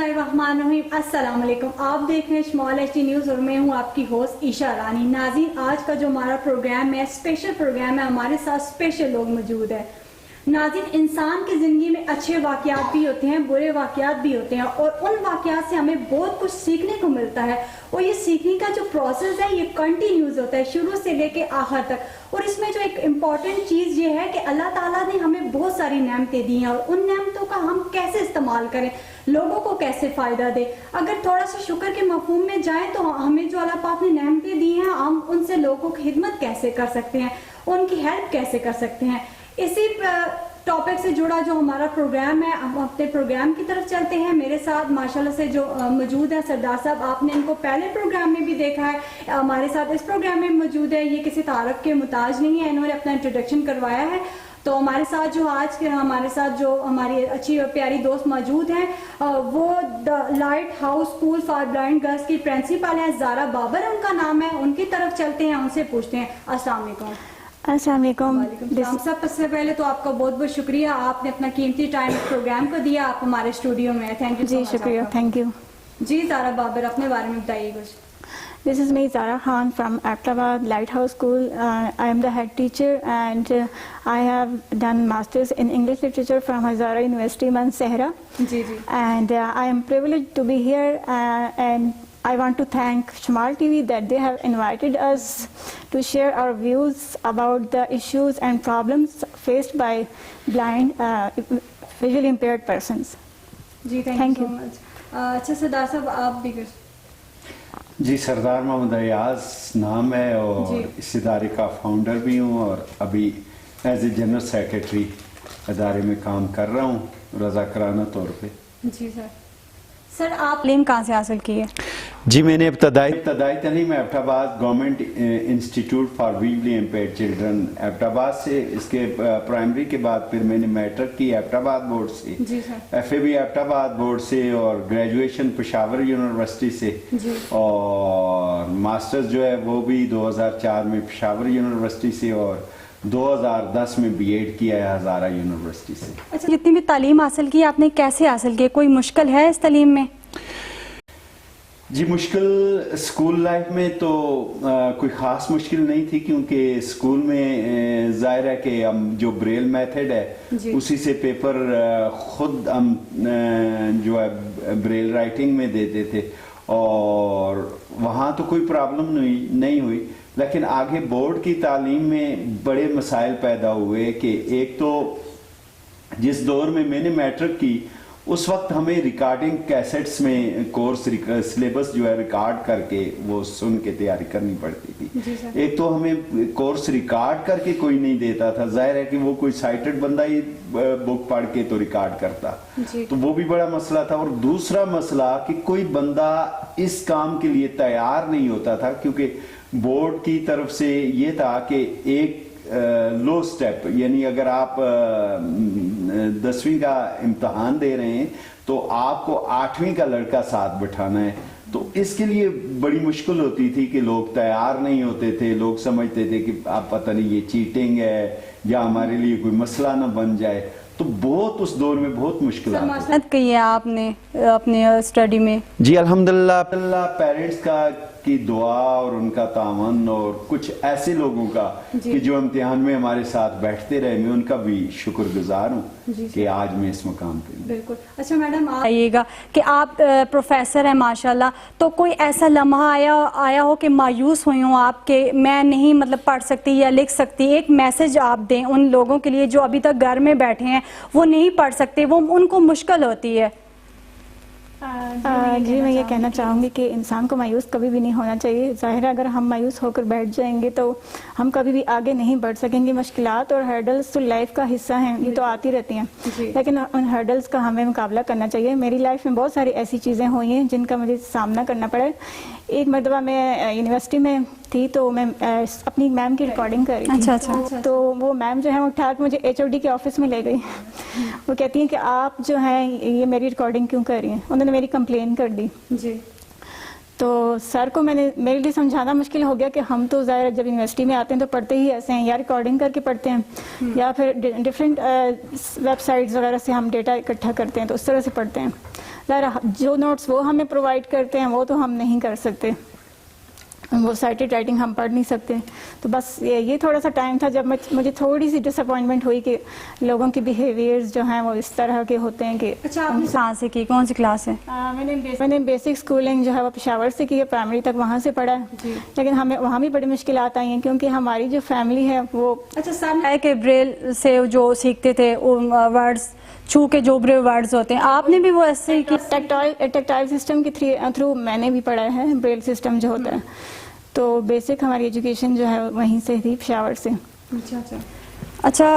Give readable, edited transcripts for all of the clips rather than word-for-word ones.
बिस्मिल्लाहिर्रहमानिर्रहीम। अस्सलाम वालेकुम। आप देख रहे हैं स्मॉल एचडी न्यूज़ और मैं हूं आपकी होस्ट ईशा रानी। नाज़रीन, आज का जो हमारा प्रोग्राम है स्पेशल प्रोग्राम है, हमारे साथ स्पेशल लोग मौजूद है। नाज़रीन, इंसान की ज़िंदगी में अच्छे वाक़यात भी होते हैं, बुरे वाक़यात भी होते हैं और उन वाक़यात से हमें बहुत कुछ सीखने को मिलता है और ये सीखने का जो प्रोसेस है ये कंटिन्यूस होता है शुरू से लेके आखिर तक। और इसमें जो एक इम्पॉर्टेंट चीज़ ये है कि अल्लाह ताला ने हमें बहुत सारी नेमतें दी हैं और उन नेमतों का हम कैसे इस्तेमाल करें, लोगों को कैसे फ़ायदा दे। अगर थोड़ा सा शुक्र के मफ़हूम में जाएँ तो हमें जो अल्लाह पाक ने नेमतें दी हैं हम उनसे लोगों की खिदमत कैसे कर सकते हैं, उनकी हेल्प कैसे कर सकते हैं। इसी टॉपिक से जुड़ा जो हमारा प्रोग्राम है, हम अपने प्रोग्राम की तरफ चलते हैं। मेरे साथ माशाल्लाह से जो मौजूद है सरदार साहब, आपने इनको पहले प्रोग्राम में भी देखा है, हमारे साथ इस प्रोग्राम में मौजूद है। ये किसी तारफ के मुताज नहीं है, इन्होंने अपना इंट्रोडक्शन करवाया है। तो हमारे साथ जो आज के हमारे साथ जो हमारी अच्छी और प्यारी दोस्त मौजूद हैं वो the light house school for blind girls की प्रिंसिपल हैं ज़ारा बाबर उनका नाम है। उनकी तरफ चलते हैं, उनसे पूछते हैं। अस्सलाम वालेकुम। अस्सलाम वालेकुम। सबसे पहले तो आपका बहुत बहुत शुक्रिया, आपने अपना कीमती टाइम प्रोग्राम को दिया, आप हमारे स्टूडियो में। थैंक यू जी, शुक्रिया, थैंक यू। जी ज़ारा बाबर, अपने बारे में बताइए कुछ। This is me, Zara Khan from Abbottabad Lighthouse School. I am the head teacher and I have done masters in English literature from Hazara University, Mansehra. जी जी। And I am privileged to be here and I want to thank Shmal TV that they have invited us to share our views about the issues and problems faced by blind, visually impaired persons. जी, thank you so much. अच्छा सरदार साहब, आप भी कुछ। जी, सरदार मोहम्मद अयाज नाम है और इस इदारे का फाउंडर भी हूँ और अभी एज ए जनरल सेक्रेटरी इदारे में काम कर रहा हूँ रज़ाकराना तौर पे। जी सर, आप तालीम कहाँ से हासिल की है? जी, मैंने इब्तदाई तालीम Abbottabad government institute for visually impaired children Abbottabad से, इसके प्राइमरी के बाद फिर मैंने मैट्रिक की एबटाबाद बोर्ड से, FA भी एबटाबाद बोर्ड से और ग्रेजुएशन पेशावर यूनिवर्सिटी से और मास्टर्स जो है वो भी 2004 में पेशावर यूनिवर्सिटी से और 2010 में B.Ed किया है हज़ारा यूनिवर्सिटी से। अच्छा, जितनी भी तालीम हासिल की आपने कैसे हासिल की, कोई मुश्किल है इस तालीम में? जी, मुश्किल स्कूल लाइफ में तो कोई ख़ास मुश्किल नहीं थी क्योंकि स्कूल में ज़ाहिर है कि हम जो ब्रेल मेथड है उसी से पेपर खुद हम जो है ब्रेल राइटिंग में देते थे और वहाँ तो कोई प्रॉब्लम नहीं हुई। लेकिन आगे बोर्ड की तालीम में बड़े मसाइल पैदा हुए कि एक तो जिस दौर में मैंने मैट्रिक की उस वक्त हमें रिकॉर्डिंग कैसेट्स में कोर्स सिलेबस जो है रिकॉर्ड करके वो सुन के तैयारी करनी पड़ती थी। एक तो हमें कोर्स रिकॉर्ड करके कोई नहीं देता था, जाहिर है कि वो कोई साइटेड बंदा ही बुक पढ़ के तो रिकॉर्ड करता, तो वो भी बड़ा मसला था। और दूसरा मसला कि कोई बंदा इस काम के लिए तैयार नहीं होता था क्योंकि बोर्ड की तरफ से ये था कि एक लो स्टेप, यानी अगर आप 10वीं का इम्तहान दे रहे हैं तो आपको 8वीं का लड़का साथ बिठाना है, तो इसके लिए बड़ी मुश्किल होती थी कि लोग तैयार नहीं होते थे। लोग समझते थे कि आप पता नहीं ये चीटिंग है या हमारे लिए कोई मसला ना बन जाए, तो बहुत उस दौर में बहुत मुश्किल की है आपने अपने स्टडी में। जी, अल्हम्दुलिल्लाह पेरेंट्स की दुआ और उनका तावन और कुछ ऐसे लोगों का कि जो इम्तिहान में हमारे साथ बैठते रहे, मैं उनका भी शुक्रगुजार हूँ कि आज मैं इस मुकाम पे। बिल्कुल। अच्छा मैडम, आप आइएगा कि आप प्रोफेसर हैं माशाल्लाह, तो कोई ऐसा लम्हा आया हो कि मायूस हुई हूँ आप कि मैं नहीं मतलब पढ़ सकती या लिख सकती, एक मैसेज आप दें उन लोगों के लिए जो अभी तक घर में बैठे हैं, वो नहीं पढ़ सकते, वो उनको मुश्किल होती है। जी, मैं ये कहना चाहूँगी कि इंसान को मायूस कभी भी नहीं होना चाहिए। ज़ाहिर है अगर हम मायूस होकर बैठ जाएंगे तो हम कभी भी आगे नहीं बढ़ सकेंगे। मुश्किलात और हर्डल्स तो लाइफ का हिस्सा हैं, ये तो आती रहती हैं, लेकिन उन हर्डल्स का हमें मुकाबला करना चाहिए। मेरी लाइफ में बहुत सारी ऐसी चीज़ें हुई हैं जिनका मुझे सामना करना पड़ा। एक मरतबा मैं यूनिवर्सिटी में थी तो मैं अपनी मैम की रिकॉर्डिंग कर रही थी। अच्छा। तो वो मैम जो है वो उठा के मुझे HOD के ऑफिस में ले गई। वो कहती हैं कि आप जो हैं ये मेरी रिकॉर्डिंग क्यों कर रही हैं। उन्होंने मेरी कंप्लेन कर दी। जी। तो सर को मेरे लिए समझाना मुश्किल हो गया कि हम तो ज़ाहिर जब यूनिवर्सिटी में आते हैं तो पढ़ते ही ऐसे हैं, या रिकॉर्डिंग करके पढ़ते हैं या फिर डिफरेंट वेबसाइट्स वगैरह से हम डेटा इकट्ठा करते हैं, तो उस तरह से पढ़ते हैं। ذرا جو نوٹس وہ ہمیں پرووائڈ کرتے ہیں وہ تو ہم نہیں کر سکتے, وہ سائٹڈ رائٹنگ ہم پڑھ نہیں سکتے. تو بس یہ تھوڑا سا ٹائم تھا جب مجھے تھوڑی سی ڈس اپوائنٹمنٹ ہوئی کہ لوگوں کے بیہیویئرز جو ہیں وہ اس طرح کے ہوتے ہیں کہ. اچھا آپ نے کہاں سے کی, کون سی کلاس ہے؟ میں نے بیسک اسکولنگ جو ہے وہ پشاور سے کی ہے, پرائمری تک وہاں سے پڑھا ہے, لیکن ہمیں وہاں بھی بڑی مشکلات آئی ہیں کیونکہ ہماری جو فیملی ہے وہ. اچھا سر ہے کہ بریل سے جو سیکھتے تھے ورڈز چھو کے جو بریل ورڈز ہوتے ہیں, آپ نے بھی وہ ایسے ہی کی؟ ٹیکٹائل سسٹم کے تھرو میں نے بھی پڑھا ہے بریل سسٹم جو ہوتا ہے, تو بیسک ہماری ایجوکیشن جو ہے وہیں سے تھی, پشاور سے. اچھا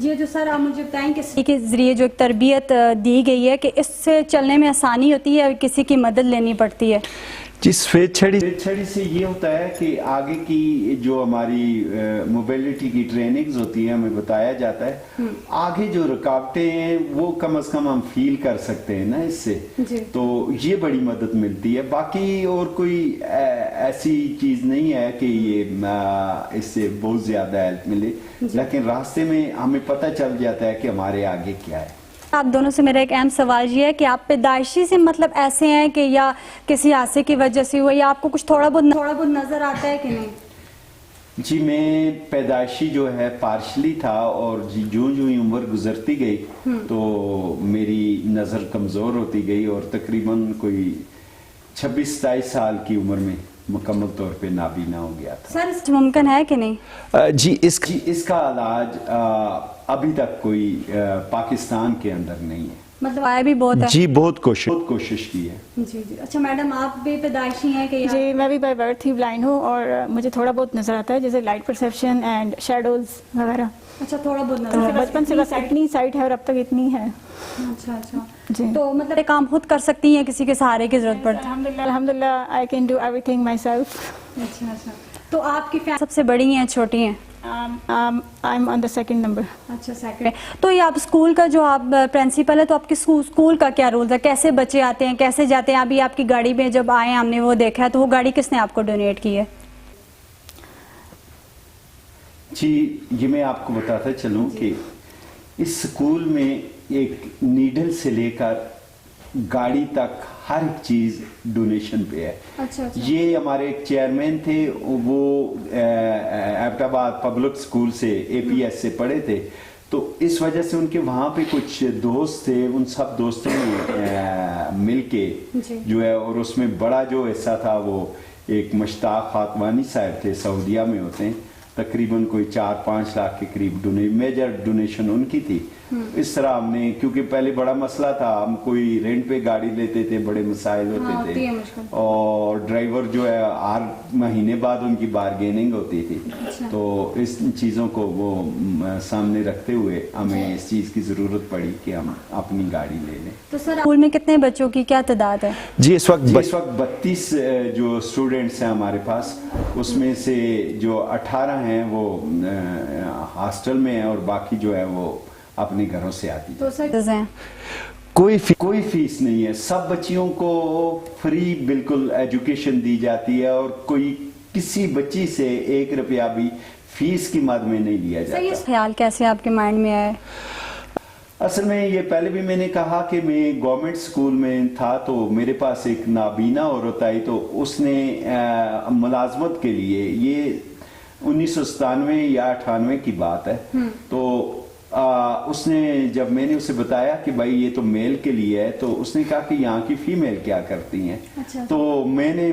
یہ جو سر آپ مجھے بتائیں کہ کے ذریعے جو ایک تربیت دی گئی ہے کہ اس سے چلنے میں آسانی ہوتی ہے اور کسی کی مدد لینی پڑتی ہے. جس سفید چھڑی سے یہ ہوتا ہے کہ آگے کی جو ہماری موبیلٹی کی ٹریننگز ہوتی ہیں ہمیں بتایا جاتا ہے, آگے جو رکاوٹیں ہیں وہ کم از کم ہم فیل کر سکتے ہیں نا اس سے, تو یہ بڑی مدد ملتی ہے. باقی اور کوئی ایسی چیز نہیں ہے کہ یہ اس سے بہت زیادہ ہیلپ ملے, لیکن راستے میں ہمیں پتہ چل جاتا ہے کہ ہمارے آگے کیا ہے. آپ دونوں سے میرا ایک اہم سوال یہ ہے کہ آپ پیدائشی سے مطلب ایسے ہیں کہ یا کسی حادثے کی وجہ سے ہوا, یا آپ کو کچھ تھوڑا بہت نظر آتا ہے کہ نہیں؟ جی میں پیدائشی جو ہے پارشلی تھا, اور جو ہی عمر گزرتی گئی تو میری نظر کمزور ہوتی گئی, اور تقریباً کوئی 26-27 سال کی عمر میں مکمل طور پہ نابینا ہو گیا تھا. سر ممکن ہے کہ نہیں؟ جی اس کا علاج ابھی تک کوئی پاکستان کے اندر نہیں ہے. مطلب آیا بھی بہت ہے. جی بہت کوشش کی ہے. جی جی. اچھا میڈم آپ بھی پیدائشی ہیں کہ؟ جی میں بھی بائی برتھ ہی بلائنڈ ہوں, اور مجھے تھوڑا بہت نظر آتا ہے جیسے لائٹ پرسیپشن اینڈ شیڈوز وغیرہ. اچھا تھوڑا بہت نظر, بچپن سے بس اتنی سائٹ ہے اور اب تک اتنی ہے. اچھا جی تو مطلب کام خود کر سکتی ہیں, کسی کے سہارے کی ضرورت پڑتی ہے؟ الحمدللہ I can do every thing my self. اچھا تو آپ کی سب سے بڑی ہیں چھوٹی ہیں؟ I am on the second number. اچھا سیکنڈ. تو یہ آپ اسکول کا جو آپ پرنسپل ہے, تو آپ کے اسکول کا کیا رول ہے, کیسے بچے آتے ہیں, کیسے جاتے ہیں؟ ابھی آپ کی گاڑی میں جب آئے ہم نے وہ دیکھا ہے, تو وہ گاڑی کس نے آپ کو ڈونیٹ کی ہے؟ جی یہ میں آپ کو بتاتا چلوں کہ اس سکول میں ایک نیڈل سے لے کر گاڑی تک ہر ایک چیز ڈونیشن پہ ہے. یہ ہمارے ایک چیئرمین تھے, وہ ایبٹ آباد پبلک سکول سے APS سے پڑھے تھے, تو اس وجہ سے ان کے وہاں پہ کچھ دوست تھے, ان سب دوستوں نے مل کے جو ہے, اور اس میں بڑا جو حصہ تھا وہ ایک مشتاق خاتوانی صاحب تھے, سعودیہ میں ہوتے ہیں, تقریباً کوئی 4-5 لاکھ کے قریب میجر ڈونیشن ان کی تھی. اس طرح ہم نے, کیونکہ پہلے بڑا مسئلہ تھا, ہم کوئی رینٹ پہ گاڑی لیتے تھے, بڑے مسائل ہوتے تھے, اور ڈرائیور جو ہے ہر مہینے بعد ان کی بارگیننگ ہوتی تھی, تو اس چیزوں کو وہ سامنے رکھتے ہوئے ہمیں اس چیز کی ضرورت پڑی کہ ہم اپنی گاڑی لے لیں. تو سر اسکول میں کتنے بچوں کی کیا تعداد ہے؟ جی اس وقت 32 جو اسٹوڈنٹس ہیں ہمارے پاس, اس میں سے جو 18 ہیں وہ ہاسٹل میں ہیں, اور باقی جو ہے وہ اپنے گھروں سے آتی ہیں. کوئی فیس نہیں ہے, سب بچیوں کو فری بالکل ایجوکیشن دی جاتی ہے, اور کوئی کسی بچی سے 1 روپیہ بھی فیس کی مد میں نہیں لیا جاتا. یہ خیال کیسے آپ کے مائنڈ میں آئے؟ اصل میں یہ پہلے بھی میں نے کہا کہ میں گورنمنٹ سکول میں تھا, تو میرے پاس ایک نابینا عورت آئی, تو اس نے ملازمت کے لیے, یہ 1997 یا 98 کی بات ہے, تو اس نے جب میں نے اسے بتایا کہ بھائی یہ تو میل کے لیے ہے, تو اس نے کہا کہ یہاں کی فیمیل کیا کرتی ہیں. تو میں نے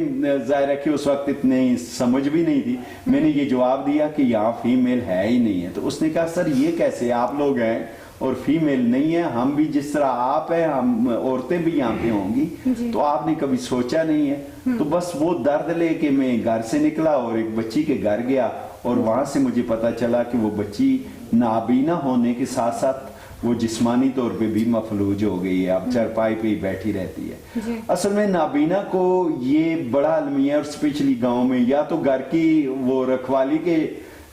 ظاہر ہے کہ اس وقت اتنی سمجھ بھی نہیں تھی, میں نے یہ جواب دیا کہ یہاں فیمیل ہے ہی نہیں ہے. تو اس نے کہا سر یہ کیسے, آپ لوگ ہیں اور فیمیل نہیں ہے, ہم بھی جس طرح آپ ہیں, ہم عورتیں بھی یہاں پہ ہوں گی, تو آپ نے کبھی سوچا نہیں ہے. تو بس وہ درد لے کے میں گھر سے نکلا اور ایک بچی کے گھر گیا, اور وہاں سے مجھے پتا چلا کہ وہ بچی نابینا ہونے کے ساتھ ساتھ وہ جسمانی طور پہ بھی مفلوج ہو گئی ہے, اب چرپائی پہ ہی بیٹھی رہتی ہے. اصل میں نابینا کو یہ بڑا المیہ, اور اسپیشلی گاؤں میں یا تو گھر کی وہ رکھوالی کے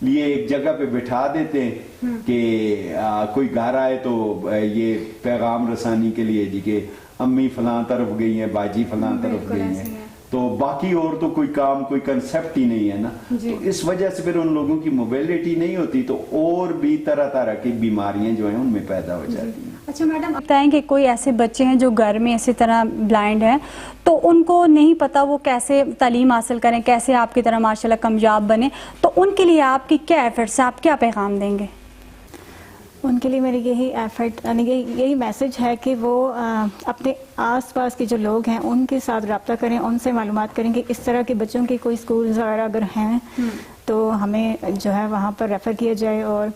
لیے ایک جگہ پہ بٹھا دیتے ہیں کہ کوئی گھر آئے تو یہ پیغام رسانی کے لیے جی کہ امی فلاں طرف گئی ہیں, باجی فلاں طرف گئی ہیں, تو باقی اور تو کوئی کام کوئی کنسپٹ ہی نہیں ہے نا, تو اس وجہ سے پھر ان لوگوں کی موبیلٹی نہیں ہوتی, تو اور بھی طرح طرح کی بیماریاں جو ہیں ان میں پیدا ہو جاتی ہیں. اچھا میڈم, بتائیں کہ کوئی ایسے بچے ہیں جو گھر میں اسی طرح بلائنڈ ہیں, تو ان کو نہیں پتا وہ کیسے تعلیم حاصل کریں, کیسے آپ کی طرح ماشاءاللہ کامیاب بنیں, تو ان کے لیے آپ کی کیا ایفرٹس ہیں, آپ کیا پیغام دیں گے؟ ان کے لیے میری یہی ایفرٹ یہی میسج ہے کہ وہ اپنے آس پاس کے جو لوگ ہیں ان کے ساتھ رابطہ کریں, ان سے معلومات کریں کہ اس طرح کے بچوں کے کوئی اسکولز وغیرہ اگر ہیں تو ہمیں جو ہے وہاں پر ریفر کیا جائے, اور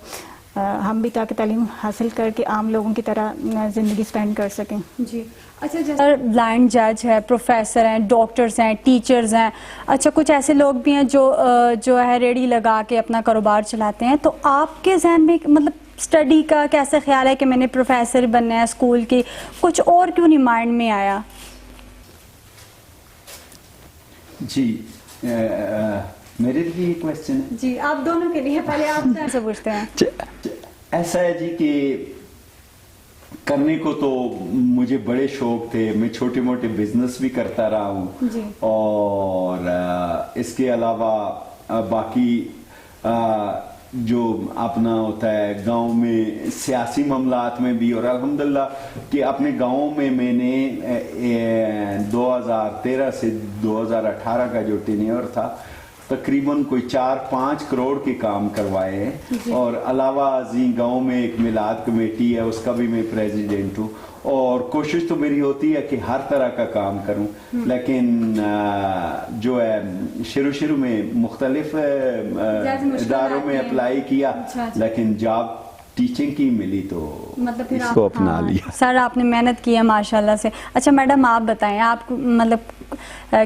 ہم بھی تاکہ تعلیم حاصل کر کے عام لوگوں کی طرح زندگی سپینڈ کر سکیں. جی اچھا, جیسے بلائنڈ جج ہے, پروفیسر ہیں, ڈاکٹرز ہیں, ٹیچرز ہیں, اچھا کچھ ایسے لوگ بھی ہیں جو ہے ریڑھی لگا کے اپنا کاروبار چلاتے ہیں, تو آپ کے ذہن میں مطلب اسٹڈی کا کیسے خیال ہے کہ میں نے پروفیسر بننا ہے اسکول کی, کچھ اور کیوں نہیں مائنڈ میں آیا؟ جی میرے لیے یہ کویسچن ہے. جی آپ دونوں کے لیے, پہلے آپ سے پوچھتے ہیں. ایسا ہے جی کہ کرنے کو تو مجھے بڑے شوق تھے, میں چھوٹے موٹے بزنس بھی کرتا رہا ہوں, اور اس کے علاوہ باقی جو اپنا ہوتا ہے گاؤں میں سیاسی معاملات میں بھی, اور الحمدللہ کہ اپنے گاؤں میں میں نے 2013 سے 2018 کا جو ٹینیور تھا تقریباً کوئی 4-5 کروڑ کے کام کروائے ہیں, اور علاوہ ازیں گاؤں میں ایک میلاد کمیٹی ہے, اس کا بھی میں پریزیڈنٹ ہوں, اور کوشش تو میری ہوتی ہے کہ ہر طرح کا کام کروں, لیکن جو ہے شروع میں مختلف اداروں میں اپلائی کیا, لیکن جاب ٹیچنگ کی ملی تو مطلب اس کو اپنا لیا. سر آپ نے محنت کی ہے ماشاءاللہ سے. اچھا میڈم آپ بتائیں, آپ مطلب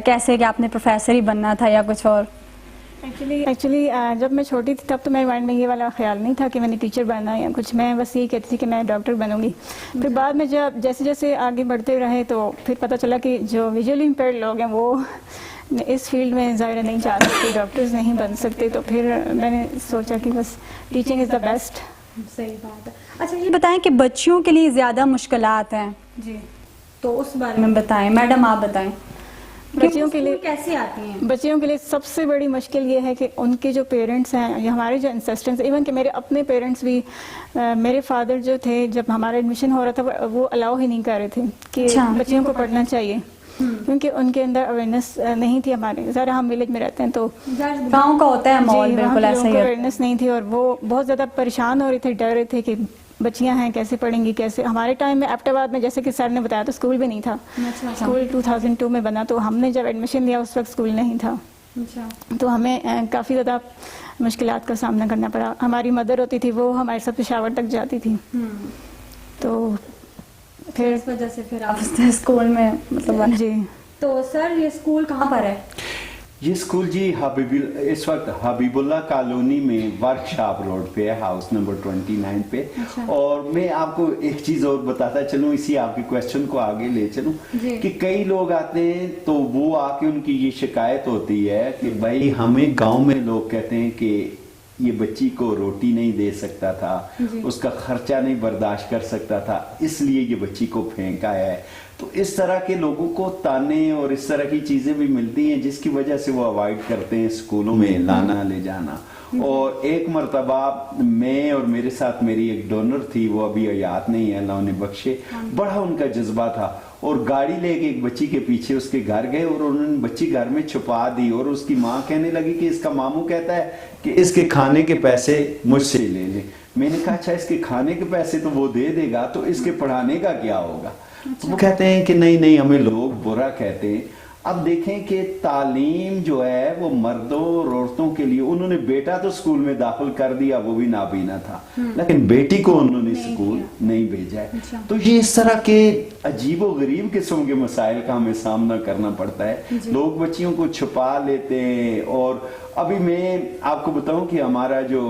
کیسے کہ آپ نے پروفیسر ہی بننا تھا یا کچھ اور؟ ایکچولی جب میں چھوٹی تھی تب تو میرے مائنڈ میں یہ والا خیال نہیں تھا کہ میں نے ٹیچر بننا ہے یا کچھ, میں بس یہی کہتی تھی کہ میں ڈاکٹر بنوں گی. پھر بعد میں جب جیسے جیسے آگے بڑھتے رہے تو پھر پتہ چلا کہ جو ویژولی امپیئرڈ لوگ ہیں وہ اس فیلڈ میں ظاہر نہیں جا سکتے, ڈاکٹرز نہیں بن سکتے, تو پھر میں نے سوچا کہ بس ٹیچنگ از دا بیسٹ. صحیح بات ہے. اچھا یہ بتائیں کہ بچیوں کے لیے زیادہ مشکلات ہیں, جی تو اس بارے میں میں بتائیں میڈم, آپ بتائیں بچیوں کے لیے کیسے آتی ہیں؟ بچیوں کے لیے سب سے بڑی مشکل یہ ہے کہ ان کے جو پیرنٹس ہیں یا ہمارے جو انسسٹنس, ایون کہ میرے اپنے پیرنٹس بھی, میرے فادر جو تھے جب ہمارا ایڈمیشن ہو رہا تھا وہ الاؤ ہی نہیں کر رہے تھے کہ بچیوں کو پڑھنا چاہیے, کیونکہ ان کے اندر اویئرنیس نہیں تھی. ہمارے ذرا ہم ولیج میں رہتے ہیں تو گاؤں کا ہوتا ہے ماحول, بالکل ایسا ہی اویئرنیس نہیں تھی, اور وہ بہت زیادہ پریشان ہو رہے تھے, ڈر رہے تھے کہ بچیاں ہیں کیسے پڑھیں گی کیسے. ہمارے ٹائم میں ایبٹ آباد میں جیسے کہ سر نے بتایا تو اسکول بھی نہیں تھا, اسکول 2002 میں بنا, تو ہم نے جب ایڈمیشن لیا اس وقت اسکول نہیں تھا, تو ہمیں کافی زیادہ مشکلات کا سامنا کرنا پڑا. ہماری مدر ہوتی تھی وہ ہمارے ساتھ پشاور تک جاتی تھی, تو پھر اس وجہ سے پھر آپ اسکول میں مطلب. جی تو سر یہ اسکول کہاں پر ہے؟ یہ اسکول جی اس وقت حبیب اللہ کالونی میں ورک شاپ روڈ پہ ہے, ہاؤس نمبر 29 پہ. اور میں آپ کو ایک چیز اور بتاتا چلوں, اسی آپ کے کویسچن کو آگے لے چلوں, کہ کئی لوگ آتے ہیں تو وہ آ کے ان کی یہ شکایت ہوتی ہے کہ بھائی ہمیں گاؤں میں لوگ کہتے ہیں کہ یہ بچی کو روٹی نہیں دے سکتا تھا, اس کا خرچہ نہیں برداشت کر سکتا تھا, اس لیے یہ بچی کو پھینکا ہے. تو اس طرح کے لوگوں کو تانے اور اس طرح کی چیزیں بھی ملتی ہیں, جس کی وجہ سے وہ اوائڈ کرتے ہیں اسکولوں میں لانا لے جانا. اور ایک مرتبہ میں اور میرے ساتھ میری ایک ڈونر تھی, وہ ابھی حیات نہیں ہے, اللہ انہیں بخشے, بڑا ان کا جذبہ تھا, اور گاڑی لے کے ایک بچی کے پیچھے اس کے گھر گئے, اور انہوں نے بچی گھر میں چھپا دی, اور اس کی ماں کہنے لگی کہ اس کا ماموں کہتا ہے کہ اس کے کھانے کے پیسے مجھ سے لے لے. میں نے کہا اچھا اس کے کھانے کے پیسے تو وہ دے دے گا, تو اس کے پڑھانے کا کیا ہوگا؟ وہ کہتے ہیں کہ نہیں ہمیں لوگ برا کہتے ہیں. اب دیکھیں کہ تعلیم جو ہے وہ مردوں اور عورتوں کے لیے, انہوں نے بیٹا تو اسکول میں داخل کر دیا, وہ بھی نابینا تھا, لیکن بیٹی کو انہوں نے اسکول نہیں بھیجا ہے. تو یہ اس طرح کے عجیب و غریب قسم کے مسائل کا ہمیں سامنا کرنا پڑتا ہے. لوگ بچیوں کو چھپا لیتے ہیں. اور ابھی میں آپ کو بتاؤں کہ ہمارا جو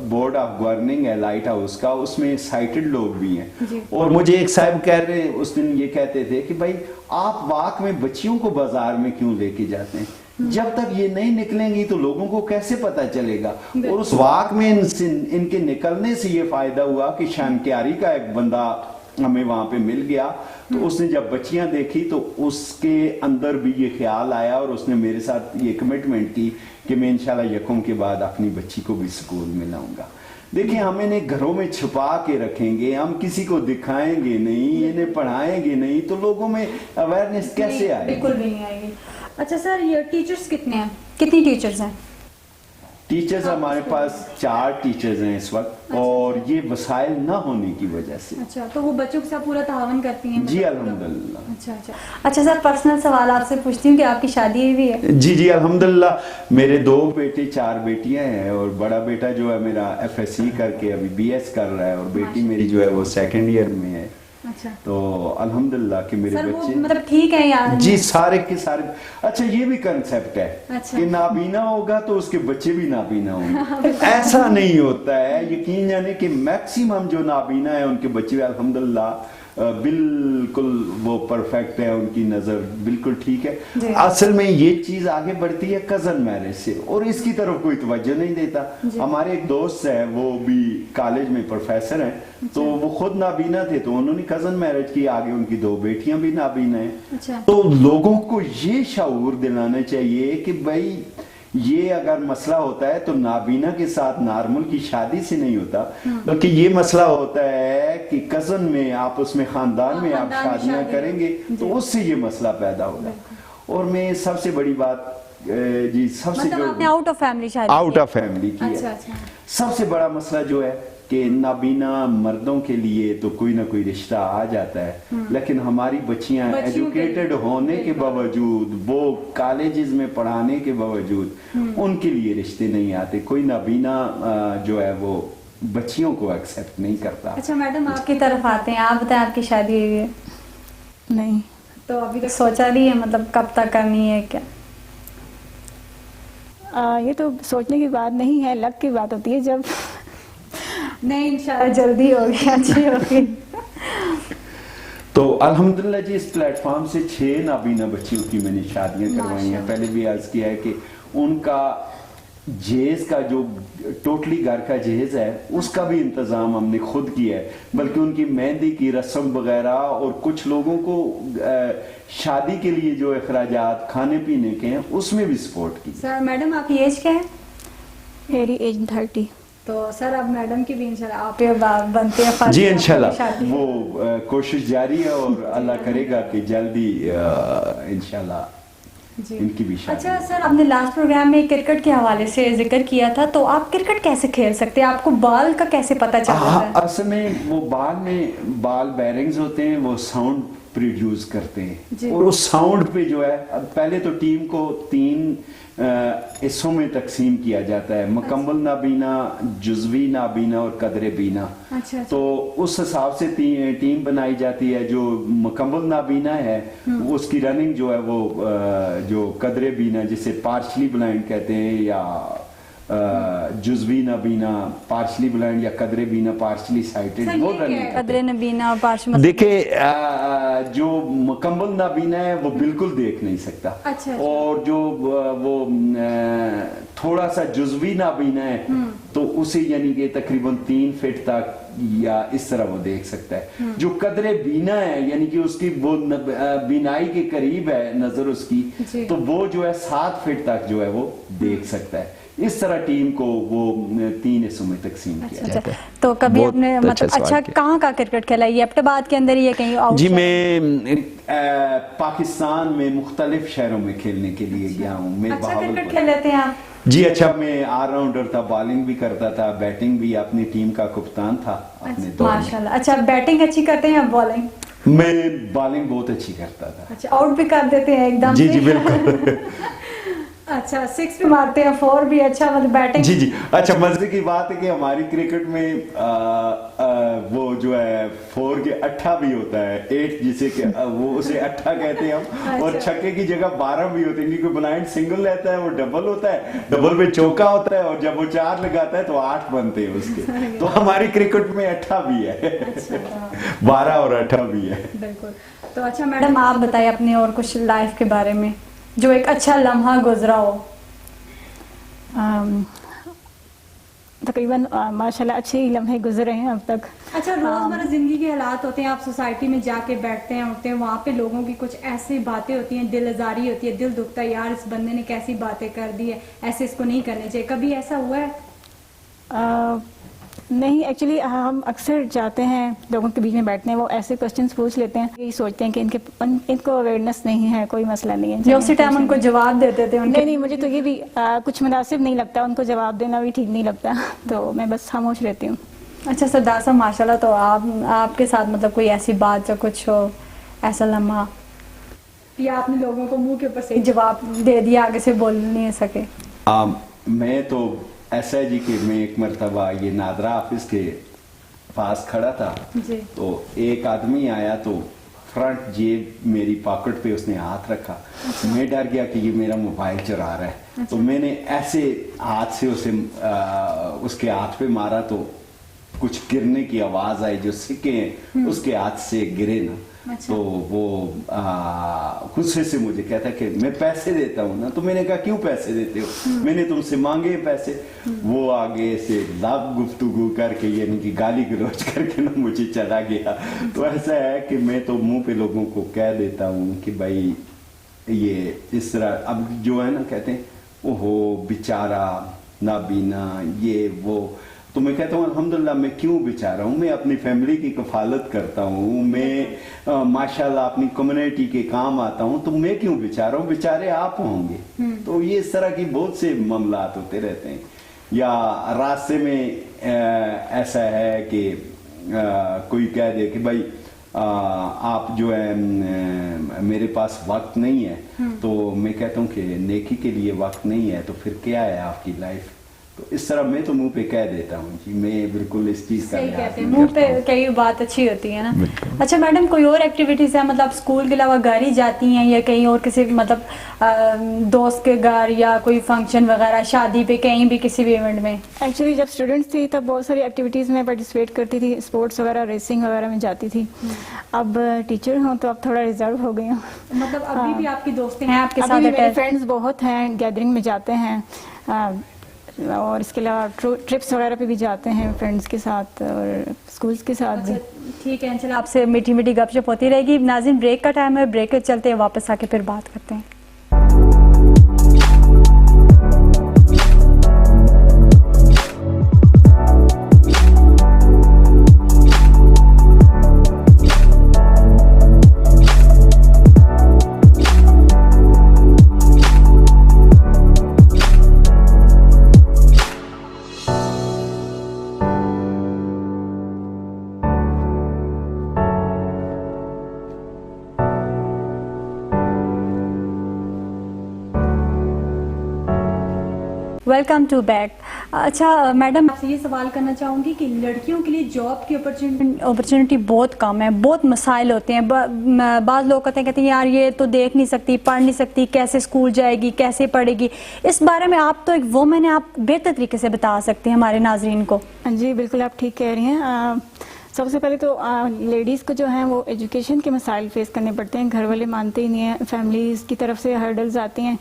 بورڈ آف گورننگ ہے لائٹ ہاؤس کا, اس میں سائٹڈ لوگ بھی ہیں, اور مجھے ایک صاحب کہہ رہے اس دن یہ کہتے تھے کہ بھائی آپ واک میں بچیوں کو بازار میں کیوں لے کے جاتے ہیں, جب تک یہ نہیں نکلیں گی تو لوگوں کو کیسے پتا چلے گا. اور اس واک میں ان کے نکلنے سے یہ فائدہ ہوا کہ شانکیاری کا ایک بندہ हमें वहाँ पे मिल गया। तो उसने जब बच्चियां देखी तो उसके अंदर भी ये ख्याल आया और उसने मेरे साथ ये कमिटमेंट की कि मैं इंशाल्लाह यकम के बाद अपनी बच्ची को भी स्कूल में लाऊंगा। देखिए, हम इन्हें घरों में छुपा के रखेंगे, हम किसी को दिखाएंगे नहीं, इन्हें पढ़ाएंगे नहीं, तो लोगों में अवेयरनेस कैसे आएगी? बिल्कुल भी नहीं आएगी। अच्छा सर, ये टीचर्स कितने हैं, कितनी टीचर्स हैं? टीचर्स हमारे पास 4 टीचर्स हैं इस वक्त, और ये वसाइल ना होने की वजह से। अच्छा, तो वो बच्चों के साथ पूरा तावन करती हैं? जी अल्हम्दुलिल्लाह। अच्छा सर, पर्सनल सवाल आपसे पूछती हूँ कि आपकी शादी हुई है? जी जी अल्हम्दुलिल्लाह, मेरे 2 बेटे 4 बेटियां हैं, और बड़ा बेटा जो है मेरा FSC करके अभी BS कर रहा है, और बेटी मेरी जो है वो 2nd ईयर में है। अच्छा, तो अल्हम्दुलिल्लाह कि मेरे सर बच्चे वो मतलब ठीक है यार? जी, सारे के सारे। अच्छा, ये भी कंसेप्ट है अच्छा। कि नाबीना होगा तो उसके बच्चे भी नाबीना होंगे। ऐसा नहीं होता है, यकीन जाने कि मैक्सिमम जो नाबीना है उनके बच्चे अल्हम्दुलिल्लाह बिल्कुल वो परफेक्ट है, उनकी नजर बिल्कुल ठीक है। असल में ये चीज आगे बढ़ती है कजन मैरिज से, और इसकी तरफ कोई तवज्जो नहीं देता। हमारे एक दोस्त है, वो भी कॉलेज में प्रोफेसर हैं, तो वो खुद नाबीना थे, तो उन्होंने कजन मैरिज की, आगे उनकी 2 बेटियां भी नाबीना हैं। अच्छा। तो लोगों को ये शऊर दिलाना चाहिए कि भाई ये अगर मसला होता है तो नाबीना के साथ नॉर्मल की शादी से नहीं होता, बल्कि ये मसला होता है कि कजन में आप उसमें खानदान में आप शादियां करेंगे तो उससे ये मसला पैदा होगा। और मैं सबसे बड़ी बात जी, सबसे मतलब जो आपने आउट ऑफ फैमिली शादी आउट ऑफ फैमिली की अच्छा, है, अच्छा। सबसे बड़ा मसला जो है कि नाबीना मर्दों के लिए तो कोई ना कोई रिश्ता आ जाता है, लेकिन हमारी बच्चियां एजुकेटेड होने के बावजूद, वो कॉलेजेस में पढ़ाने के बावजूद उनके लिए रिश्ते नहीं आते। कोई नाबीना जो है वो बच्चियों को एक्सेप्ट नहीं करता। अच्छा मैडम, आपकी तरफ आते हैं, आप बताएं आपकी शादी हुई है? नहीं। तो अभी तक सोचा नहीं है, मतलब कब तक करनी है क्या? ये तो सोचने की बात नहीं है, लक की बात होती है। जब नहीं, इंशाल्लाह जल्दी होगी, अच्छी होगी। तो अल्हम्दुलिल्लाह जी, इस प्लेटफॉर्म से 6 नाबीना बच्चियों की मैंने शादियां करवाई हैं। पहले भी अर्ज किया है कि उनका जहेज का जो टोटली घर का जहेज है उसका भी इंतजाम हमने खुद किया है, बल्कि उनकी मेहंदी की रस्म वगैरह, और कुछ लोगों को शादी के लिए जो अखराजात खाने पीने के हैं उसमें भी सपोर्ट की। सर मैडम, आपकी एज क्या है? मेरी एज 30। तो सर अब मैडम की भी इंशाल्लाह आप बनते हैं जी इंशाल्लाह, वो कोशिश जारी है, और अल्लाह करेगा कि जल्दी इंशाल्लाह जी। इनकी भी शादी। अच्छा सर, आपने लास्ट प्रोग्राम में क्रिकेट के हवाले से जिक्र किया था, तो आप क्रिकेट कैसे खेल सकते हैं? आपको बॉल का कैसे पता चलता है? असल में वो बाल बेरिंग्स होते हैं, वो साउंड प्रोड्यूस करते हैं, और उस साउंड पे जो है, पहले तो टीम को 3 हिस्सों में तकसीम किया जाता है, मुकम्मल नाबीना, जुज़वी नाबीना और कदरे बीना। अच्छा। तो उस हिसाब से टीम बनाई जाती है। जो मुकम्मल नाबीना है उसकी रनिंग जो है वो जो कदरे बीना, जिसे पार्शली ब्लाइंड कहते हैं, या जुज़वी नबीना पार्शली ब्लाइंड, या कदरे बीना पार्शली साइटेड, वो रनिंग कदरे नबीना और पार्शली। देखिए, जो मुकम्मल नाबीना है वो बिल्कुल देख नहीं सकता। अच्छा। और जो वो थोड़ा सा जुज़वी नाबीना है तो उसे यानी कि तकरीबन 3 फीट तक या इस तरह वो देख सकता है। जो कदरे बीना है यानी कि उसकी वो बीनाई के करीब है नजर उसकी, तो वो जो है 7 फीट तक जो है वो देख सकता है। इस तरह टीम को वो 3 हिस्सों में तकसीम किया जाता है। तो कभी आपने मतलब अच्छा कहाँ का क्रिकेट खेला? ये अब्बोटाबाद के अंदर ही है कहीं आउट? जी, मैं पाकिस्तान में मुख्तलिफ शहरों में खेलने के लिए गया हूँ। मैं अच्छा क्रिकेट खेल लेते हैं आप? जी अच्छा, मैं ऑलराउंडर था, बॉलिंग भी करता था, बैटिंग भी, अपनी टीम का कप्तान था अपने दौर में। माशाल्लाह। अच्छा, बैटिंग अच्छी करते हैं या बॉलिंग? मैं बॉलिंग बहुत अच्छी करता था। अच्छा, आउट भी कर देते हैं एकदम? जी जी बिल्कुल। अच्छा, 6 भी मारते हैं, 4 भी? अच्छा, मतलब बैटिंग। जी जी। अच्छा, मजे की बात है कि हमारी क्रिकेट में वो जो है 4 के 8 भी होता है, 8 जिसे वो उसे 8 कहते हैं हम। और छक्के की जगह 12 भी होते हैं, क्योंकि ब्लाइंड सिंगल रहता है, वो डबल होता है, डबल पे चौका होता है, और जब वो 4 लगाता है तो 8 बनते हैं उसके। तो हमारी क्रिकेट में 8 भी है, 12 और 8 भी है। बिल्कुल। तो अच्छा मैडम, आप बताइए अपनी और कुछ लाइफ के बारे में, जो एक अच्छा लम्हा गुजरा हो। तकरीबन माशाल्लाह अच्छे ही लम्हे गुजरे हैं अब तक। अच्छा, रोजमर्रा जिंदगी के हालात होते हैं, आप सोसाइटी में जाके बैठते हैं उठते हैं, वहाँ पे लोगों की कुछ ऐसी बातें होती हैं, दिल आजारी होती है, दिल दुखता है, यार इस बंदे ने कैसी बातें कर दी है, ऐसे इसको नहीं करने चाहिए, कभी ऐसा हुआ है? नहीं, एक्चुअली हम अक्सर जाते हैं लोगों के बीच में बैठते हैं, वो ऐसे क्वेश्चंस पूछ लेते हैं, यही सोचते हैं कि इनको अवेयरनेस नहीं है, कोई मसला नहीं है, जो उसी टाइम उनको जवाब देते थे उनके। नहीं, मुझे तो ये भी कुछ मुनासिब नहीं लगता, उनको जवाब देना भी ठीक नहीं लगता, तो मैं बस खामोश रहती हूँ। अच्छा सरदार साहब, माशाल्लाह, तो आपके साथ मतलब कोई ऐसी बात जो कुछ हो, ऐसा लम्हा, या आपने लोगों को मुंह के ऊपर से जवाब दे दिया, आगे से बोल नहीं सके? मैं तो ऐसा है जी कि मैं एक मरतबा ये नादरा ऑफिस के पास खड़ा था जी। तो एक आदमी आया तो फ्रंट जेब मेरी पॉकेट पे उसने हाथ रखा। मैं डर गया कि ये मेरा मोबाइल चुरा रहा है। तो मैंने ऐसे हाथ से उसे उसके हाथ पे मारा तो कुछ गिरने की आवाज आई, जो सिक्के उसके हाथ से गिरे ना। अच्छा। तो वो गुस्से से मुझे कहता कि मैं पैसे देता हूँ ना। तो मैंने कहा क्यों पैसे देते हो, मैंने तुमसे मांगे पैसे। वो आगे से लाभ गुफ्तगू करके यानी कि गाली गलौज करके ना मुझे चला गया। तो ऐसा है कि मैं तो मुंह पे लोगों को कह देता हूँ कि भाई ये इस तरह, अब जो है ना कहते हैं ओहो बेचारा नाबीना ये वो, तो मैं कहता हूँ अल्हम्दुलिल्लाह मैं क्यों बेचारा हूँ, मैं अपनी फैमिली की कफालत करता हूँ, मैं माशाल्लाह अपनी कम्युनिटी के काम आता हूँ, तो मैं क्यों बेचारा हूँ, बेचारे आप होंगे। तो ये इस तरह की बहुत से मामलात होते रहते हैं। या रास्ते में ऐसा है कि कोई कह दे कि भाई आप जो है मेरे पास वक्त नहीं है, तो मैं कहता हूँ कि नेकी के लिए वक्त नहीं है तो फिर क्या है आपकी लाइफ। तो इस तरह मैं तो मुंह पे कह देता हूँ जी, मैं बिल्कुल इस चीज का लिहाज नहीं मुंह पे करता हूँ। कई बात अच्छी होती है ना। अच्छा मैडम, कोई और एक्टिविटीज है मतलब स्कूल के अलावा घर ही जाती हैं या कहीं और किसी मतलब दोस्त के घर या कोई फंक्शन वगैरह, शादी पे, कहीं भी किसी भी इवेंट में? एक्चुअली जब स्टूडेंट्स थी तब बहुत सारी एक्टिविटीज़ में पार्टिसिपेट करती थी, स्पोर्ट्स वगैरह, रेसिंग वगैरह में जाती थी। अब टीचर हूँ तो अब थोड़ा रिजर्व हो गई हूँ। मतलब अभी भी आपकी दोस्तें हैं आपके अभी साथ भी मेरे attached? फ्रेंड्स बहुत हैं, गैदरिंग में जाते हैं और इसके अलावा ट्रिप्स वगैरह पे भी जाते हैं फ्रेंड्स के साथ और स्कूल्स के साथ भी। अच्छा ठीक है, चलो आपसे मीठी मीठी गपशप होती रहेगी। नाज़रीन, ब्रेक का टाइम है, ब्रेक के चलते हैं, वापस आके फिर बात करते हैं। Welcome to back. अच्छा मैडम, आपसे ये सवाल करना चाहूंगी कि लड़कियों के लिए जॉब की अपॉर्चुनिटी बहुत कम है, बहुत मसाइल होते हैं। बाज़ लोग कहते हैं यार ये तो देख नहीं सकती, पढ़ नहीं सकती, कैसे स्कूल जाएगी, कैसे पढ़ेगी। इस बारे में आप तो एक वुमेन है, आप बेहतर तरीके से बता सकते हैं हमारे नाजरीन को। जी बिल्कुल, आप ठीक कह रही हैं। सबसे पहले तो लेडीज़ को जो है वो एजुकेशन के मसाइल फेस करने पड़ते हैं, घर वाले मानते ही नहीं हैं, फैमिलीज़ की तरफ से हर्डल्स आती हैं,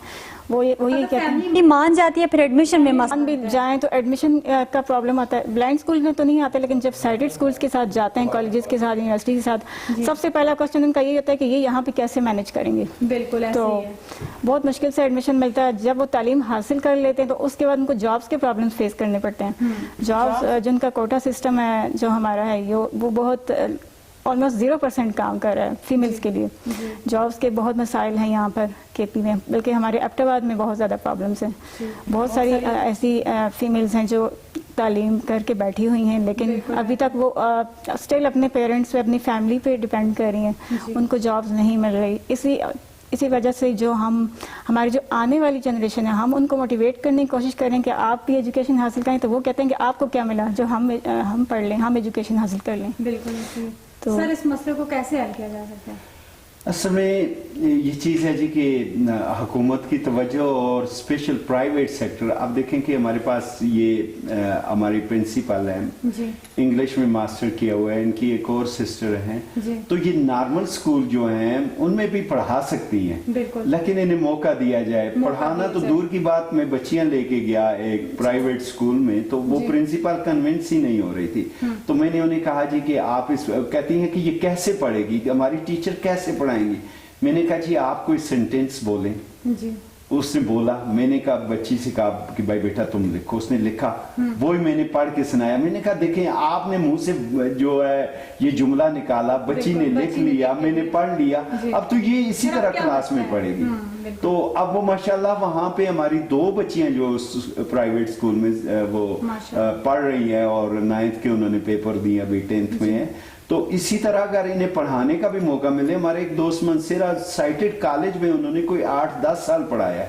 वो ये कहते हैं मान जाती है, फिर एडमिशन में मान भी जाएं तो एडमिशन का प्रॉब्लम आता है। ब्लाइंड स्कूल में तो नहीं आता, लेकिन जब साइटेड स्कूल्स के साथ जाते हैं, कॉलेजेस के साथ, यूनिवर्सिटी के साथ, सबसे पहला क्वेश्चन उनका ये होता है कि ये यहाँ पे कैसे मैनेज करेंगे। बिल्कुल ऐसे तो ही है। बहुत मुश्किल से एडमिशन मिलता है। जब वो तालीम हासिल कर लेते हैं तो उसके बाद उनको जॉब्स के प्रॉब्लम्स फेस करने पड़ते हैं। जॉब्स जिनका कोटा सिस्टम है जो हमारा है वो बहुत ऑलमोस्ट 0% काम कर रहा है फीमेल्स के लिए। जॉब्स के बहुत मसाइल हैं यहाँ पर केपी में, बल्कि हमारे एबटाबाद में बहुत ज़्यादा प्रॉब्लम्स हैं। बहुत सारी ऐसी फीमेल्स हैं जो तालीम करके बैठी हुई हैं, लेकिन अभी तक वो स्टिल अपने पेरेंट्स पे, अपनी फैमिली पे डिपेंड कर रही हैं, उनको जॉब्स नहीं मिल रही। इसी वजह से जो हमारी जो आने वाली जनरेशन है, हम उनको मोटिवेट करने की कोशिश करें कि आप भी एजुकेशन हासिल करें, तो वो कहते हैं कि आपको क्या मिला जो हम पढ़ लें, हम एजुकेशन हासिल कर लें। बिल्कुल ऐसे ही है। तो सर, इस मसले को कैसे हल किया जा सकता है? اصل میں یہ چیز ہے جی کہ حکومت کی توجہ اور اسپیشل پرائیویٹ سیکٹر. آپ دیکھیں کہ ہمارے پاس یہ ہماری پرنسپل ہیں جی انگلش میں ماسٹر کیا ہوا ہے, ان کی ایک اور سسٹر ہیں, جی تو یہ نارمل سکول جو ہیں ان میں بھی پڑھا سکتی ہیں, بالکل لیکن انہیں موقع دیا جائے. موقع پڑھانا دیا تو جائے. دور کی بات, میں بچیاں لے کے گیا ایک پرائیویٹ سکول میں, تو وہ جی. پرنسپل کنونس ہی نہیں ہو رہی تھی. تو میں نے انہیں کہا جی کہ آپ اس, کہتی ہیں کہ یہ کیسے پڑھے گی, ہماری ٹیچر کیسے پڑھائیں گی. میں نے کہا جی آپ کوئی سینٹینس بولیں. جی اس نے بولا, میں نے کہا بچی سے کہا کہ بھائی بیٹا تم لکھو. اس نے لکھا, وہی میں نے پڑھ کے سنایا. میں نے کہا دیکھیں آپ نے منہ سے جو ہے یہ جملہ نکالا, بچی نے لکھ لیا, میں نے پڑھ لیا, اب تو یہ اسی طرح کلاس میں پڑھے گی. تو اب وہ ماشاءاللہ وہاں پہ ہماری 2 بچیاں جو پرائیویٹ سکول میں وہ پڑھ رہی ہیں اور 9th کے انہوں نے پیپر دیے, ابھی 10th میں ہیں. تو اسی طرح اگر انہیں پڑھانے کا بھی موقع ملے, ہمارے ایک دوست منصرہ سائٹڈ کالج میں انہوں نے کوئی 8-10 سال پڑھایا ہے,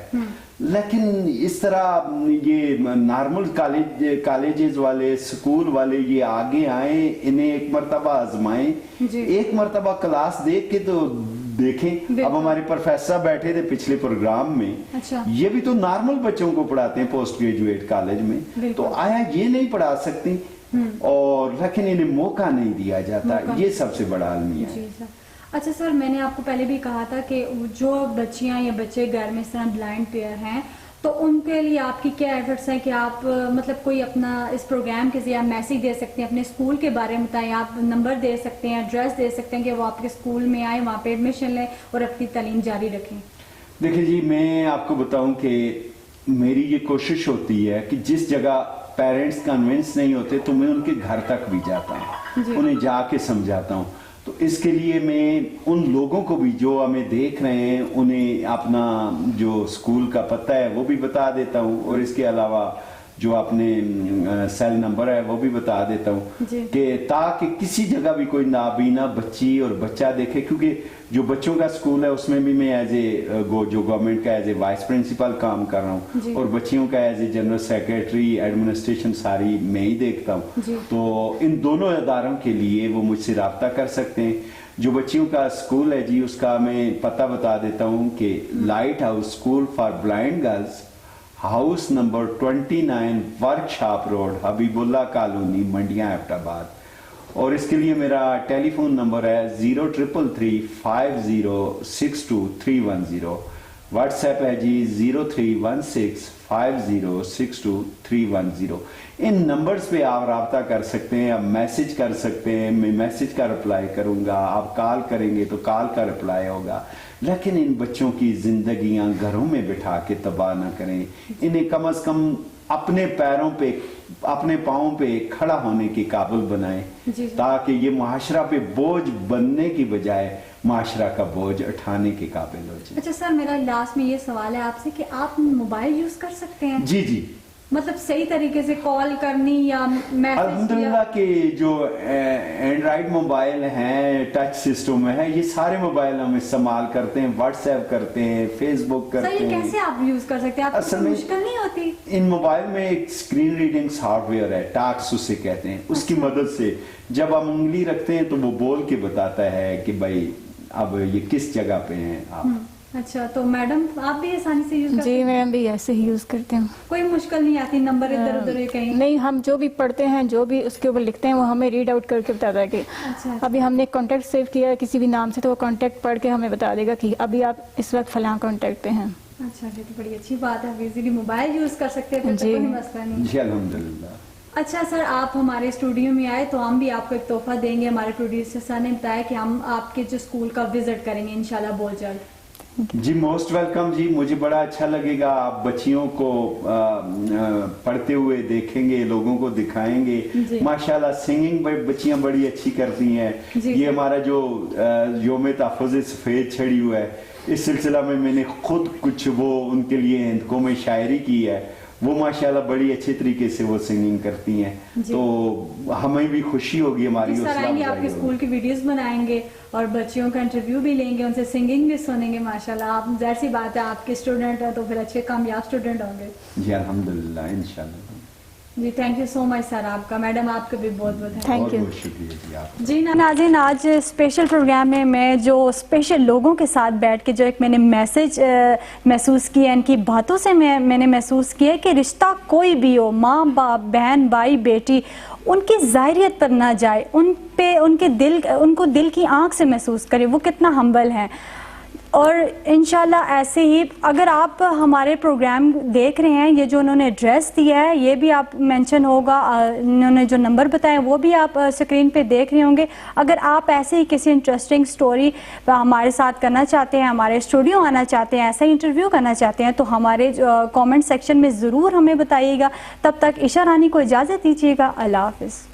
لیکن اس طرح یہ نارمل کالجز والے سکول والے یہ آگے آئیں, انہیں ایک مرتبہ آزمائیں, ایک مرتبہ کلاس دیکھ کے تو دیکھیں. اب ہمارے پروفیسر بیٹھے تھے پچھلے پروگرام میں, یہ بھی تو نارمل بچوں کو پڑھاتے ہیں پوسٹ گریجویٹ کالج میں, تو آیا یہ نہیں پڑھا سکتی اور لیکن انہیں موقع نہیں دیا جاتا. یہ سب سے بڑا المیہ ہے. اچھا سر, میں نے آپ کو پہلے بھی کہا تھا کہ جو بچیاں یا بچے گھر میں اس طرح بلائنڈ پیئر ہیں, تو ان کے لیے آپ کی کیا ایفرٹس ہیں کہ آپ مطلب کوئی اپنا اس پروگرام کے ذریعے میسیج دے سکتے ہیں, اپنے اسکول کے بارے میں بتائیں, آپ نمبر دے سکتے ہیں, ایڈریس دے سکتے ہیں کہ وہ آپ کے اسکول میں آئیں, وہاں پہ ایڈمیشن لیں اور اپنی تعلیم جاری رکھیں. دیکھیں جی, میں آپ کو بتاؤں کہ میری یہ کوشش ہوتی ہے کہ جس جگہ پیرنٹس کنونس نہیں ہوتے تو میں ان کے گھر تک بھی جاتا ہوں, انہیں جا کے سمجھاتا ہوں. تو اس کے لیے میں ان لوگوں کو بھی جو ہمیں دیکھ رہے ہیں انہیں اپنا جو اسکول کا پتہ ہے وہ بھی بتا دیتا ہوں, اور اس کے علاوہ جو اپنے سیل نمبر ہے وہ بھی بتا دیتا ہوں, کہ تاکہ کسی جگہ بھی کوئی نابینا بچی اور بچہ دیکھے. کیونکہ جو بچوں کا اسکول ہے اس میں بھی میں ایز اے جو گورنمنٹ کا ایز اے وائس پرنسپل کام کر رہا ہوں, اور بچیوں کا as a general secretary administration ساری میں ہی دیکھتا ہوں. تو ان دونوں اداروں کے لیے وہ مجھ سے رابطہ کر سکتے ہیں. جو بچیوں کا اسکول ہے جی, اس کا میں پتہ بتا دیتا ہوں کہ light house school for blind girls, house number 29 workshop road, Habibullah colony, Mandian, Abbottabad. اور اس کے لیے میرا ٹیلی فون نمبر ہے 03335062 واٹس ایپ ہے جی 03165062 ان نمبرز پہ آپ رابطہ کر سکتے ہیں, آپ میسج کر سکتے ہیں, میں میسج کا رپلائی کروں گا, آپ کال کریں گے تو کال کا رپلائی ہوگا. لیکن ان بچوں کی زندگیاں گھروں میں بٹھا کے تباہ نہ کریں, انہیں کم از کم اپنے پیروں پہ, اپنے پاؤں پہ کھڑا ہونے کے قابل بنائیں, تاکہ یہ معاشرہ پہ بوجھ بننے کی بجائے معاشرہ کا بوجھ اٹھانے کے قابل ہو جائے. اچھا سر, میرا لاسٹ میں یہ سوال ہے آپ سے کہ آپ موبائل یوز کر سکتے ہیں؟ جی جی, مطلب صحیح طریقے سے کال کرنی یا میسج؟ الحمدللہ کہ جو اینڈرائیڈ موبائل ہیں, ٹچ سسٹم ہے, یہ سارے موبائل ہم استعمال کرتے ہیں, واٹس ایپ کرتے ہیں, فیس بک کرتے ہیں. کیسے آپ یوز کر سکتے ہیں؟ آپ کو مشکل نہیں ہوتی؟ ان موبائل میں ایک اسکرین ریڈنگ سافٹ ویئر ہے, ٹاکس اسے کہتے ہیں, اس کی مدد سے جب ہم انگلی رکھتے ہیں تو وہ بول کے بتاتا ہے کہ بھائی اب یہ کس جگہ پہ ہیں آپ. اچھا, تو میڈم آپ بھی آسانی سے یوز کرتے ہیں؟ جی میڈم بھی ایسے ہی یوز کرتے ہیں, کوئی مشکل نہیں آتی؟ نمبر ادھر ادھر کہیں نہیں, ہم جو بھی پڑھتے ہیں جو بھی اس کے اوپر لکھتے ہیں وہ ہمیں ریڈ آؤٹ کر کے بتاتا ہے کہ ابھی ہم نے کانٹیکٹ سیو کیا ہے کسی بھی نام سے, تو وہ کانٹیکٹ پڑھ کے ہمیں بتا دے گا کہ ابھی آپ اس وقت فلاں کانٹیکٹ پہ ہیں. اچھا, یہ تو بڑی اچھی بات ہے, ایزیلی موبائل یوز کر سکتے ہیں, پھر تو کوئی مسئلہ نہیں. جی الحمدللہ. اچھا سر, آپ ہمارے اسٹوڈیو میں آئے تو ہم بھی آپ کو ایک تحفہ دیں گے. ہمارے پروڈیوسر سر نے بتایا کہ ہم آپ کے جو اسکول کا وزٹ کریں گے انشاءاللہ بہت جلد. جی موسٹ ویلکم جی, مجھے بڑا اچھا لگے گا, آپ بچیوں کو پڑھتے ہوئے دیکھیں گے, لوگوں کو دکھائیں گے. ماشاءاللہ سنگنگ بچیاں بڑی اچھی کرتی ہیں. یہ ہمارا جو یوم تحفظ سفید چھڑی ہوا ہے, اس سلسلہ میں نے خود کچھ وہ ان کے لیے ہندکوں میں شاعری کی ہے, وہ ماشاءاللہ بڑی اچھے طریقے سے وہ سنگنگ کرتی ہیں. تو ہمیں بھی خوشی ہوگی, ہماری سر آئیں گے آپ کے اسکول کی ویڈیوز بنائیں گے اور بچیوں کا انٹرویو بھی لیں گے, ان سے سنگنگ بھی سنیں گے. ماشاءاللہ آپ ظاہر سی بات ہے آپ کے اسٹوڈنٹ ہیں تو پھر اچھے کامیاب اسٹوڈنٹ ہوں گے. جی الحمدللہ انشاءاللہ. जी thank you so much sir आपका। मैडम आपका भी बहुत बहुत थैंक बहुत यू। बहुत शुक्रिया जी आपका। जी नाज़रीन, आज स्पेशल प्रोग्राम में मैं जो स्पेशल लोगों के साथ बैठ के जो एक मैंने मैसेज महसूस किया, इनकी बातों से मैंने महसूस किया कि रिश्ता कोई भी हो, माँ बाप, बहन भाई बेटी, उनकी ज़ाहिरियत पर ना जाए, उन पे उनको दिल की आंख से महसूस करे वो कितना हम्बल हैं। और इंशाल्लाह ऐसे ही अगर आप हमारे प्रोग्राम देख रहे हैं, ये जो उन्होंने एड्रेस दिया है ये भी आप मेंशन होगा, इन्होंने जो नंबर बताया वो भी आप स्क्रीन पे देख रहे होंगे। अगर आप ऐसे ही किसी इंटरेस्टिंग स्टोरी हमारे साथ करना चाहते हैं, हमारे स्टूडियो आना चाहते हैं, ऐसा ही इंटरव्यू करना चाहते हैं, तो हमारे कमेंट सेक्शन में ज़रूर हमें बताइएगा। तब तक ईशा रानी को इजाज़त दीजिएगा। अल्लाह हाफ़िज़।